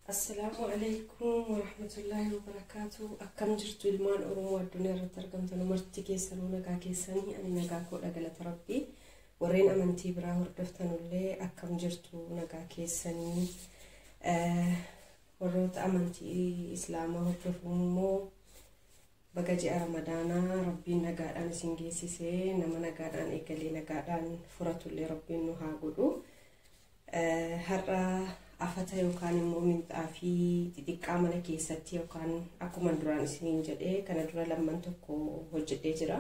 Assalamu alaikum wa rahmatullahi wa barakatuh. Akkam jirtu ilmaan Oromoo addunyaa irratti argamtan marti keessanuu nagaa keessanii ani nagaa koodha galata Rabbii. Warreen amantii biraa hordoftanullee akkam jirtu nagaa keessanii. Warroota amantii Islaamaa hordofummoo baga ji'a Ramadaanaa Rabbiin nagaadhaan isin geessisee nama nagaadhaan eegalee nagaadhaan furatullee Rabbiin nu haa godhu. Har'a afata yookaan immoo minxafi xixiqqaa mana keessatti yookaan akkuma duraan isiniin jedhee kana dura lamman tokko hojjedhee jira.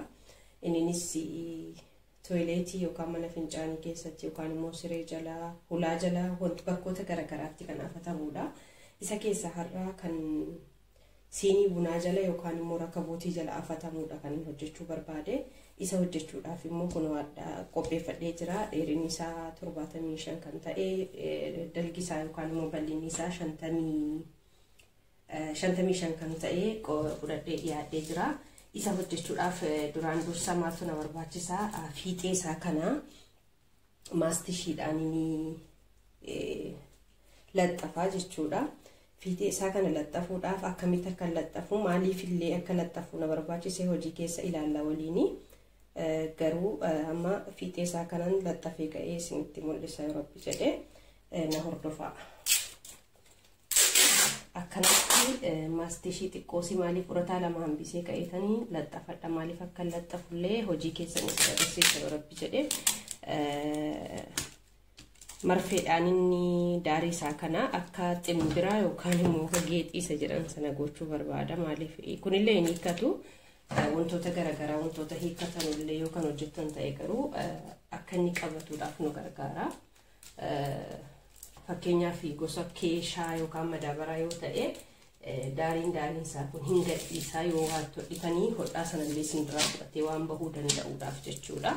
Innis toiletii yookaan mana fincaanii keessatti yookaan immoo siree jalaa hulaa jalaa wanti bakkoota garagaraatti kan afatamuudha. Isa keessa har'a kan sini bunaa jala yookaan immoo rakabootii jala afatamuudha kan hojjechuu barbaade. Isa hojjechuudhaaf immoo kun qopheeffadhee jira. Dheerinni isaa 75 kan ta'e dalgi isaa yookaan immoo bal'inni isaa 55 kan ta'e fudhadhee dhiyaadhee jira. Isa hojjechuudhaaf duraan dursa maaltu na barbaachisaa fiixee isaa kana maastishiidhaan laxxafaa jechuudha. Fiixee isaa kana laxxafuudhaaf akkamitti akka laxxafu maaliifillee akka laxxafu na barbaachise hojii keessa ilaalla waliini. Garuu amma fiixee isaa kanan laxxafee ka'ee isinitti mul'isa yoo Rabbi jedhee na hordofaa. Akkanatti maastishii xiqqoosi maaliif furataa lama hambisee ka'eetanii laxxafadha maaliif akka laxxafullee hojii keessanis agarsiisa yoo Rabbi jedhee marfeedhaan inni daarii isaa kana akka ximbiraa yookaan immoo geexiisa jedhan sana gochuu barbaada. Maaliif kunillee hin hiikkatu. Wantoota garagaraa wantoota hiikkatanullee yookaan hojjetan ta'e garuu akka inni qabatuudhaaf nu gargaara. Fakkeenyaaf gosa keeshaa yookaan madaabaraa yoo ta'e daariin isaa kun hin gadhiisaa yoo hodhitanii hodhaa sanallee sindiraa fudhatee waan bahuu danda'uudhaaf jechuudha.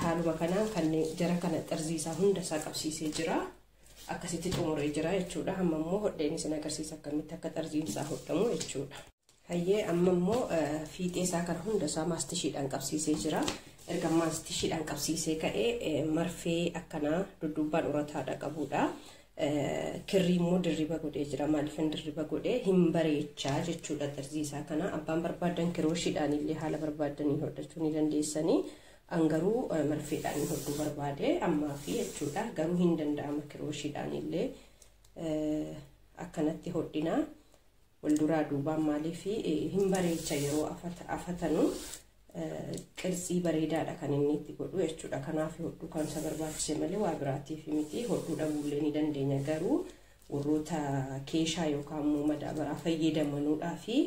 Haaluma kanaan kan jara kana xarziisaa hunda isaa qabsiisee jira. Akkasitti xumuree jira jechuudha. Amma immoo hodheen isin agarsiisa akkamitti akka xarziinsaa hodhamu jechuudha. Hayyee amma immoo fiixee isaa kan hunda isaa maastishiidhaan qabsiisee jira. Erga maastishiidhaan qabsiisee ka'ee marfee akkanaa dudduubaan urataadha qabuudha. Kirrii immoo dirriba godhee jira. Maaliif dirriba godhee hin bareechaa jechuudha xarziisaa kana. Abbaan barbaadan kirooshiidhaan illee haala barbaadanii hodhachuu ni dandeessanii. Angaruu marfeedhaan hodhuu barbaade ammaa fi jechuudha. Garuu hin danda'ama kirooshiidhaan illee akkanatti hodhinaa. Walduraa duubaan maaliif hin bareecha yeroo afatanu qirtsii bareedaadha kan inni itti godhu jechuudha. Kanaaf hodhuu kan isa barbaachise malee waa biraatiif miti. Hodhuu dhabuullee ni dandeenya garuu warroota keeshaa yookaan immoo madaabaraa fayyadamanuudhaa fi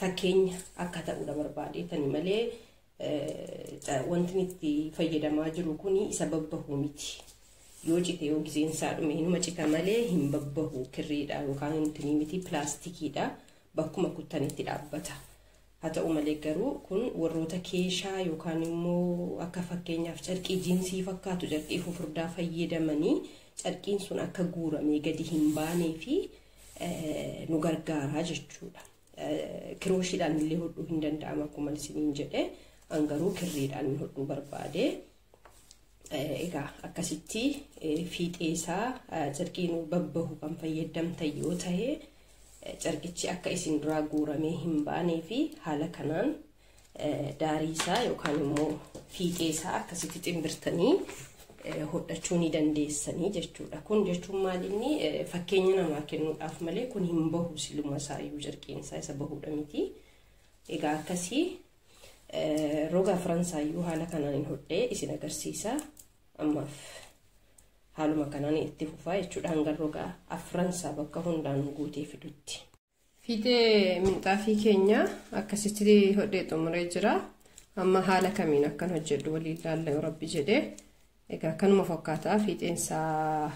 fakkeenya akka ta'uudha barbaadeetani malee wanti itti fayyadamaa jiru kun isa babbahu miti. Yoo cite yoo giseen isaa dhume inuma cita malee hin babbahu kirriidha yookaan intini miti pilaastikiidha bakkuma kuttanitti dhaabbata. Haa ta'u malee garuu kun warroota keeshaa yookaan immoo akka fakkeenyaaf carqii jiinsii fakkaatu carqii fufurdaa fayyadamanii carqiin sun akka guuramee gadi hin baanee fi nu gargaaraa jechuudha. Kirooshiidhaan illee hodhuu hin danda'ama akkuma isiniin jedhe angaruu kirriidhaan hodhuu barbaade. Egaa akkasitti fiixee isaa carqiin babbahu kan fayyadamtan yoo ta'e carqichi akka isin duraa guuramee hin baanee fi haala kanaan daarii isaa yookaan immoo fiixee isaa akkasitti ximbirtanii hodhachuu ni dandeessanii jechuudha. Kun jechuun maalinni fakkeenya namaa kennuudhaaf malee kun hin bahu siluma isaayyuu carqiin isaa isa bahuudha miti. Egaa akkasii roga Faransaayuu haala kanaan hin hodhee isin agarsiisa. Ammaaf haaluma kanaan itti fufaa jechuudha hanga roga Faransaa bakka hundaan guutee fidutti. Fiixee minxaafii keenya akkasitti hodhee xumuree jira. Amma haala kamiin akkan hojjedhu waliin ilaalla yoo Rabbi jedhee. Egaa kanuma fakkaataa fiixeen isaa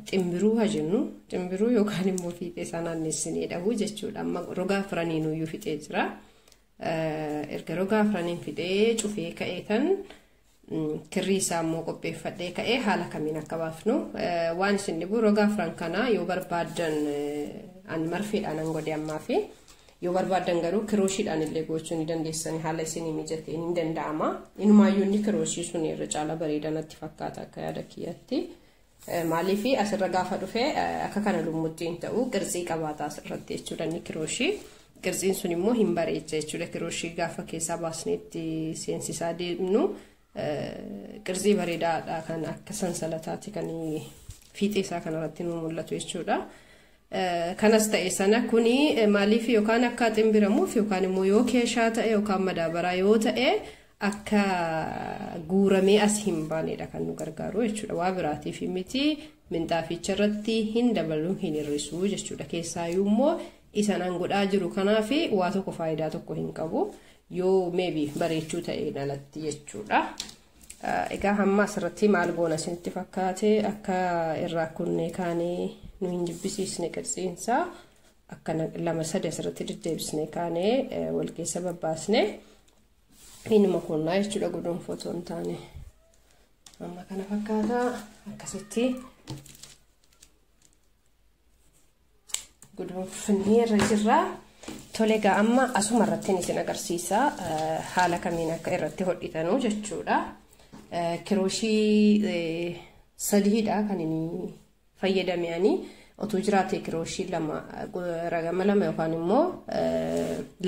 ximbiruu haa jennu. Ximbiruu yookaan immoo fiixee isaa naannessinee dhabu jechuudha. Amma roga Afraniinuyyuu fixee jira. Erga roga Afraniin fixee cufee ka'eetan kirrii isaa immoo qopheeffadhee ka'ee haala kamiin akka baafnu waan isin dhibu roga Afran kana yoo barbaadan ani marfeedhaan an godhe ammaa fi yoo barbaadan garuu kirooshiidhaan illee gochuu ni dandeessanii haala isin mijateen hin danda'ama. Inumaayyuu inni kirooshii sun irra caala bareeda natti fakkaata akka yaada kiyyaatti. maaliifi asirra gaafa dhufee akka kana lummuttiin ta'u qirxii qabaataa asirratti jechuudha inni kirooshii. Qirxiin sun immoo hin bareecha jechuudha. Kirooshii gaafa keessaa baasneetti seensisaa deemnu qirxii bareedaadha kan akka sansalataati kan fiixee isaa kanarratti nu mul'atu jechuudha. Kanas ta'e sana kuni maaliif yookaan akka ximbiramuuf yookaan immoo yoo keeshaa ta'e yookaan madaabaraa yoo ta'e akka guuramee as hin baanedha kan nu gargaaru jechuudha. Waa biraatiif miti minxaaficha irratti hin dabaluu hin hir'isuu jechuudha. Keessaayyuu immoo isa nan godhaa jiru kanaaf waa tokko faayidaa tokko hin qabu yoo maybe bareechuu ta'e alatti jechuudha. Egaa hamma asirratti maal goona isinitti fakkaate akka irraa kunnee kaanee nu hin jibbisiisne qirxiinsaa akka 2-3 asirratti deddeebisne kaanee wal keessa babbaasne inuma kunnaa jechuudha. Gudunfoo hin taane amma kana fakkaata akkasitti gudunfinni irra jirra. Tole egaa amma asuma irratti isin agarsiisa haala kamiin akka irratti hodhitanu jechuudha. Kirooshii sadiidha kan inni fayyadamanii otuu jiraate kirooshii 2 ragama 2 yookaan immoo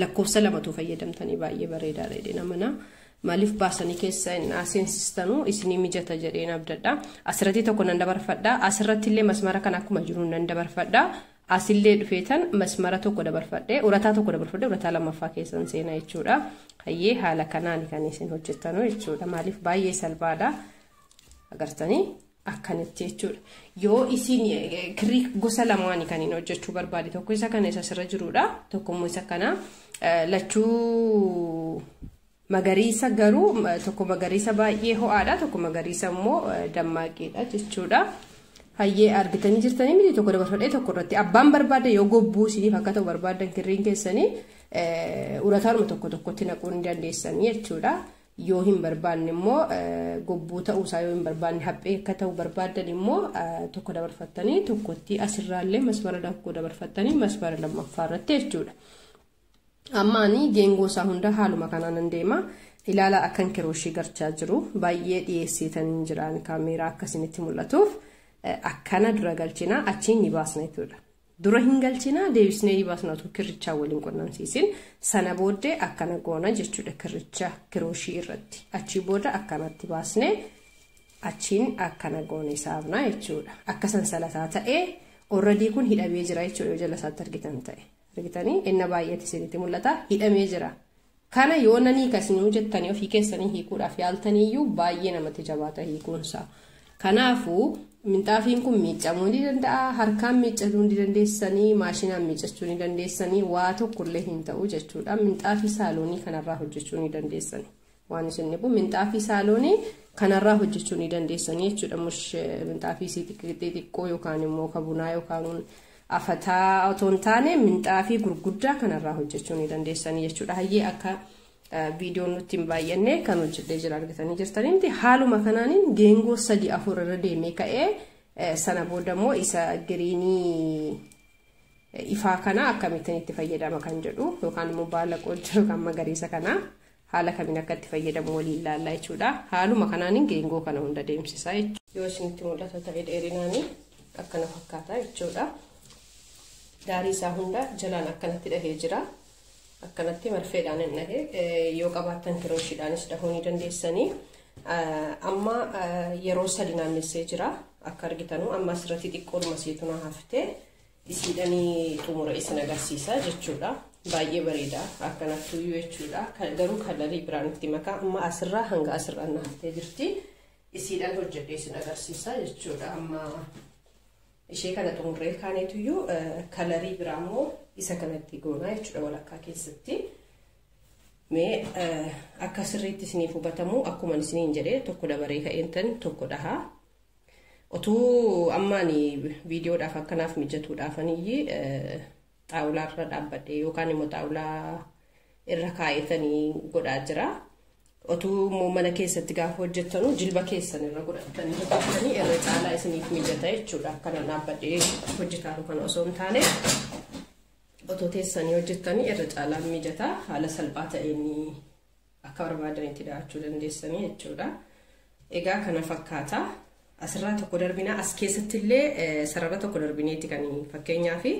lakkoofsa 2tu fayyadamtanii baay'ee bareedaadha jedhee namana. Maaliif baasanii keessa seensistanu isinii mijata jedheen abdadha. Asirratti tokko nan dabarfadha. Asirratti illee masmara kan akkuma jiru nan dabarfadha. Asillee dhufeetan masmara tokko dabarfadhe urataa tokko dabarfadhe urataa lamaffaa keessan seenaa jechuudha. Hayyee haala kanaan kan isin hojjettanu jechuudha. Maaliif baay'ee salphaadha agartanii akkanatti jechuudha. Yoo isin kirrii gosa lamaanii kan hojjechuu barbaade tokko isa kana isa sirra jirudha. Tokkommoo isa kana lachuu magariisa garuu tokko magariisa baay'ee ho'aadha tokko magariisa immoo dammaaqiidha jechuudha. Hayyee argitanii jirtanii miti tokko dabarfadhee tokko irratti abbaan barbaade yoo gobbuu isiniif akka ta'u barbaadan kirriin keessanii urataanuma tokko tokkotti naquu ni dandeessanii jechuudha. Yoo hin barbaanne immoo gobbuu ta'uusaa yoo hin barbaanne haphee akka ta'u barbaadan immoo tokko dabarfattanii tokkotti asirraallee masmara tokko dabarfattanii masmara lammaffaa irratti jechuudha. Ammaanii geengoo isaa hunda haaluma kanaan hin deema. Ilaala akkan kirooshii garchaa jiru baay'ee dhiyeessitanii jiraan kaameeraa akkasinitti mul'atuuf. Akkana dura galchina achiin ni baasna jechuudha. Dura hin galchina deebisnee ni baasna tu kirrichaa waliin qunnamsiisin sana booddee akkana goona jechuudha kirricha kirooshii irratti. Achii booda akkanatti baasnee achiin akkana goone isaafna jechuudha. Akka sansalataa ta'ee already kun hidhamee jira jechuudha yoo jala isaatti argitan ta'e. Argitanii inna baay'eetti isinitti mul'ata hidhamee jira. Kana yoo nanii kasinuu jettanii ofii keessanii hiikuudhaaf yaaltaniiyyuu baay'ee namatti jabaata hiikuunsaa. Kanaafuu minxaafiin kun miiccamuu ni danda'a, harkaan miiccachuu ni dandeessanii, maashinaan miiccachuu ni dandeessanii, waa tokkollee hin ta'u jechuudha. Minxaafii saaloonii kanarraa hojjechuu ni dandeessanii. Waan isin kun minxaafii saaloonii kanarraa hojjechuu ni dandeessanii jechuudha. Minxaafii xixiqqoo yookaan immoo bunaa yookaan afataa otoo hin taane minxaafii gurguddaa kanarraa hojjechuu ni dandeessanii jechuudha. Hayyee akka viidiyoon nutti hin baay'anne kan hojjetee jira argatanii jirtanitti haaluma kanaanin geengoo 3-4 irra deemee ka'ee sana booda immoo isa giriinii ifaa kana akkamittiin itti fayyadama kan jedhu yookaan immoo baala qochoo kan magariisa kana haala kamiin akka itti fayyadamu waliin ilaallaa jechuudha. Haaluma kanaanin geengoo kana hunda deemsisaa jechuudha. Yoo isinitti mul'ata ta'e dheerinaanii akkana fakkaata jechuudha. Daarii isaa hunda jalaan akkanatti dhahee jira. Akkanatti marfeedhaan hin dhahee yoo qabaattan kirooshiidhaanis dhahuu ni dandeessanii. Amma yeroo 3 naannessee jira akka argitanu amma asirratti xiqqoodhuma seetu na haftee isiidhanii xumura isin agarsiisa jechuudha. Baay'ee bareeda akkanatti jechuudha. Garuu kalarii biraan itti makaa amma asirraa hanga asirraa na haftee jirti. Isiidhaan hojjedhee isin agarsiisa jechuudha. Amma ishee kana xumurree kaaneetuyyuu kalarii biraa immoo isa kanatti goonaa jechuudha walakkaa keessatti. Mee akka sirriitti isiniif hubatamu akkuma isiniin jedhee tokko dabaree ka'eentan tokko dhahaa. Otuu ammaani viidiyoodhaaf akkanaaf mijatuudhaafanii xaawulaarra dhaabbadhee yookaan immoo xaawulaa irra kaa'etanii godhaa jira. Otuu immoo mana keessatti gaafa hojjettanu jilba keessan irra godhatanii hojjettanii irra caalaa isiniif mijata jechuudha. Akkana dhaabbadhee hojjetaa kan osoo hin taane otoo teessanii hojjettanii irra caalaa mijata haala salphaa ta'een akka barbaadanitti daachuu dandeessanii jechuudha. Egaa kana fakkaata. asirraa tokko darbina as keessatti illee sarara tokko darbineetti kan fakkeenyaa fi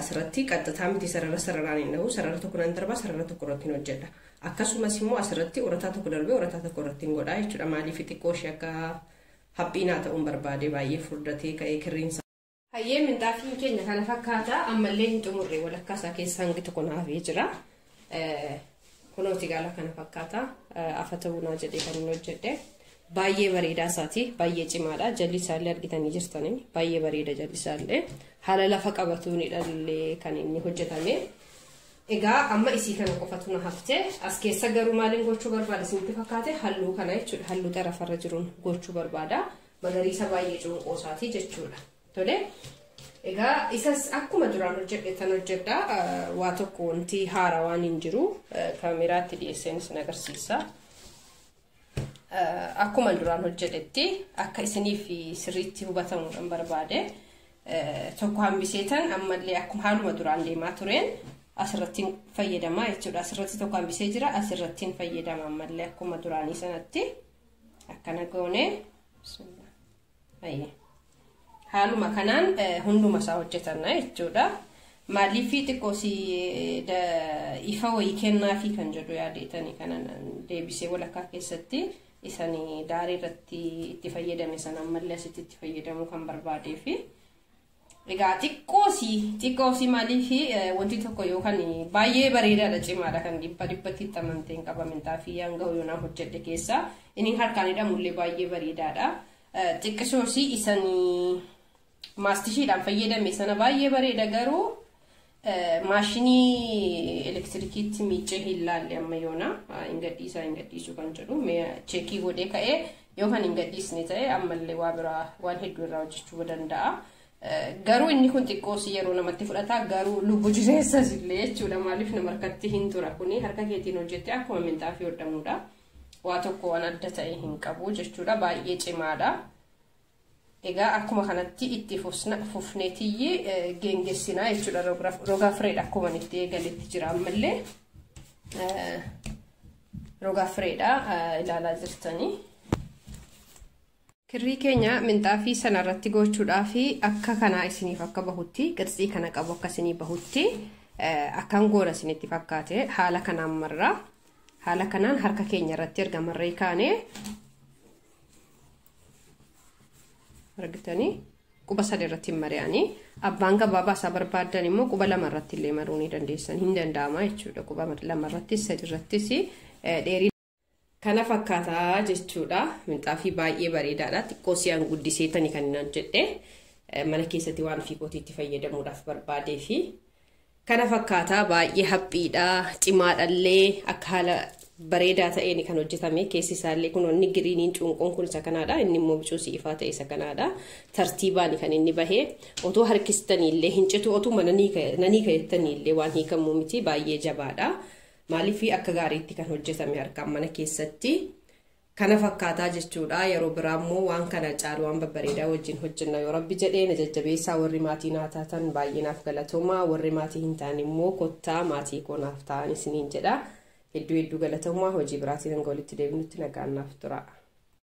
asirratti qaxxataa miti sararaan hin ta'u sarara tokko nan darba sarara tokko irratti hojjedha akkasumas immoo asirratti urataa tokko darbee urataa tokko irratti hin godha jechuudha maaliif xiqqoo ishee akka haphiinaa ta'uun barbaade baay'ee furdatee ka'ee kirriinsa hayyee minxaafiin keenya kana fakkaata ammallee hin xumurre walakkaa isaa keessaa hangi tokko naafee jira kunooti gaala kana fakkaata afamuu bunaa jedhee kan hin hojjedhe baay'ee bareedaa isaati baay'ee cimaadha jalli isaallee argitanii jirtanii baay'ee bareeda jalli isaallee haala lafa qabatuunidhallee kan inni hojjetame egaa amma isii kana qofatu na hafte as keessa garuu maaliin gochuu barbaada isinitti fakkaate halluu kana jechuudha halluu xarafarra jiruun gochuu barbaada magariisa baay'ee cunqoo isaati jechuudha tole egaa isas akkuma duraan hojjedhetan hojjedha waa tokko wanti haaraa waan hin jiru kaameraatti dhiyeesseen isin agarsiisa akkuma duraan hojjedhetti akka isiniif sirriitti hubatamuudhaan barbaade tokko hambiseetan ammallee akkuma haaluma duraan deemaa tureen asirratti fayyadamaa jechuudha asirratti tokko hambisee jira asirratti fayyadama ammallee akkuma duraanii sanatti akkana goone haaluma kanaan hunduma isaa hojjetanna jechuudha maaliif xiqqoosi ifa wayii kennaafi kan jedhu yaadeetanii kanan deebisee walakkaa keessatti isanii daarii irratti itti fayyadame sana ammallee asitti itti fayyadamuu kan barbaadeefi egaa xiqqoosi maaliif wanti tokko yookaan baay'ee bareedaadha cimaadha kan dhibbatti amanteen qaba minxaafii hanga yoonaa hojjedhe keessa inni harkaan hidhamullee baay'ee bareedaadha xiqqisoosi isanii maastishiidhaan fayyadame sana baay'ee bareeda garuu maashinii elektirikiitti miicee hin laalle amma yoona hin gadhiisu kan jedhu cheekii godhee ka'ee yookaan hin gadhiisne ta'e ammallee waa biraa waan hedduu irraa hojjechuu danda'a garuu inni kun xiqqoosi yeroo namatti fudhata garuu lubbu jireessas illee jechuudha maaliif nama harkatti hin tura kuni harka keetiin hojjette akkuma minxaafii hodhamuudha waa tokko waan adda ta'e hin qabu jechuudha baay'ee cimaadha egaa akkuma kanatti itti fufneetiyyi geengessinaa jechuudha roga fireedha akkuma itti eegaletti jira ammallee roga fireedha ilaalaa jirtanii kirrii keenya minxaafii sanarratti gochuudhaaf akka kanaa isiniif akka bahutti qirxii kana qabu akka isinii bahutti akkan goona isinitti fakkaate haala kanaan marra haala kanaan harka keenya irratti erga marree kaane argitanii quba sadii irratti mari'anii abbaan gabaabaa isaa barbaadan immoo quba lama irratti illee maruu ni dandeessan hin danda'ama jechuudha quba lama irratti sadii irrattis dheerii kana fakkaataa jechuudha minxaafii baay'ee bareedaadha xiqqoo siyaan guddiseetanii kan hin hojjedhe mana keessatti waan fiikootiitti fayyadamuudhaaf barbaadee fi kana fakkaataa baay'ee haphiidha cimaadhallee akka haala bareedaa ta'een kan hojjetame keessi isaallee kun onni giriiniin cunqoon kun isa kanaadha inni immoo bicuu siifaa ta'e isa kanaadha tartiibaan kan inni bahee otoo harkistaniillee hin citu otoo nanii kayettaniillee waan hiikamuu miti baay'ee jabaadha maaliif akka gaariitti kan hojjetame harkaan mana keessatti kana fakkaataa jechuudha yeroo biraa immoo waan kana caalu waan babbareedaa wajjin hojjenna yoo rabbi jedhee na jajjabeessaa warri maatii naa taatan baay'inaaf galatoomaa warri maatii hin taane immoo kottaa maatii koonaaf ta'an isiniin jedha hedduu galatooma hojii biraatiin hanga walitti deebinutti nagaannaaf tura